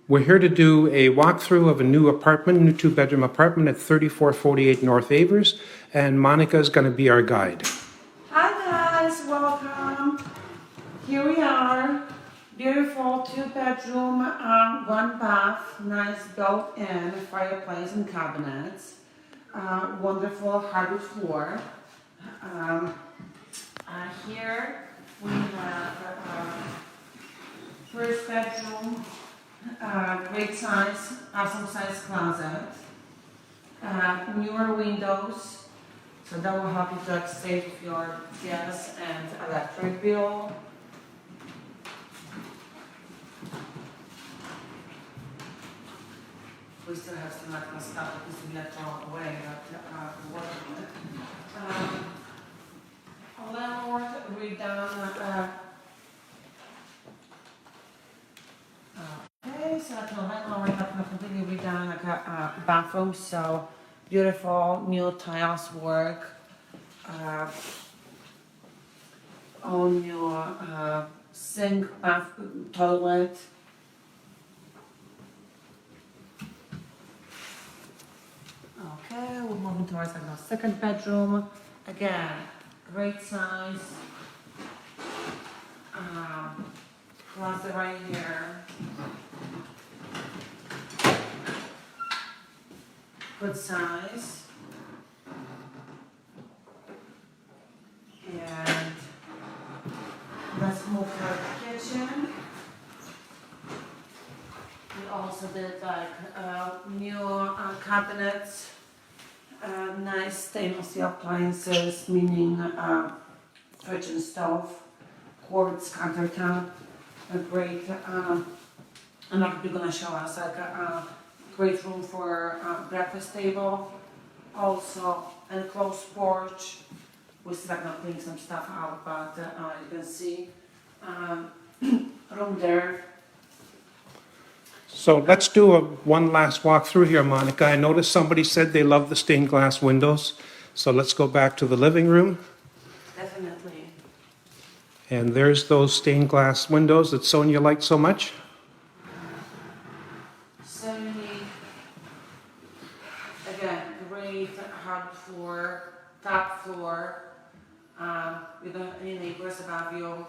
We're here to do a walkthrough of a new apartment, new two-bedroom apartment at 3448 North Avers, and Monica is going to be our guide. Hi guys, welcome. Here we are. Beautiful two-bedroom, one bath, nice built-in fireplace and cabinets. Wonderful hardwood floor. Here we have first bedroom, great size, awesome size closet. Newer windows, so that will help you to save your gas and electric bill. We still have some like stuff that needs to be left all away that we're working with. A landlord redone. Okay, so the landlord have completely redone like a bathroom, so beautiful new tiles work. All new sink, bath, toilet. Okay, we're moving towards like our second bedroom. Again, great size. Closet right here. Good size. And let's move to the kitchen. We also did like new cabinets, nice stainless steel appliances, meaning fridge and stove, quartz countertop, a great, I'm not going to show us, like a great room for breakfast table, also enclosed porch. We're still going to clean some stuff out, but you can see room there. So let's do one last walkthrough here, Monica. I noticed somebody said they love the stained glass windows, so let's go back to the living room. Definitely. And there's those stained glass windows that Sonia liked so much. So unique. Again, great hard floor, top floor. We don't have any neighbors above you.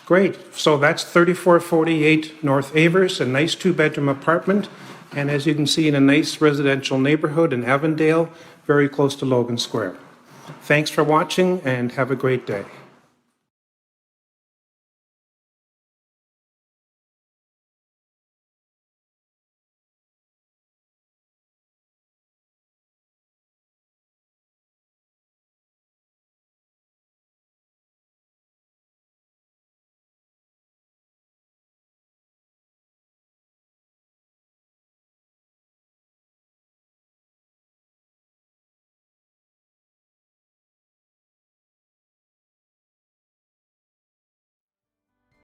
Great. So that's 3448 North Avers, a nice two-bedroom apartment. And as you can see, in a nice residential neighborhood in Avondale, very close to Logan Square. Thanks for watching and have a great day.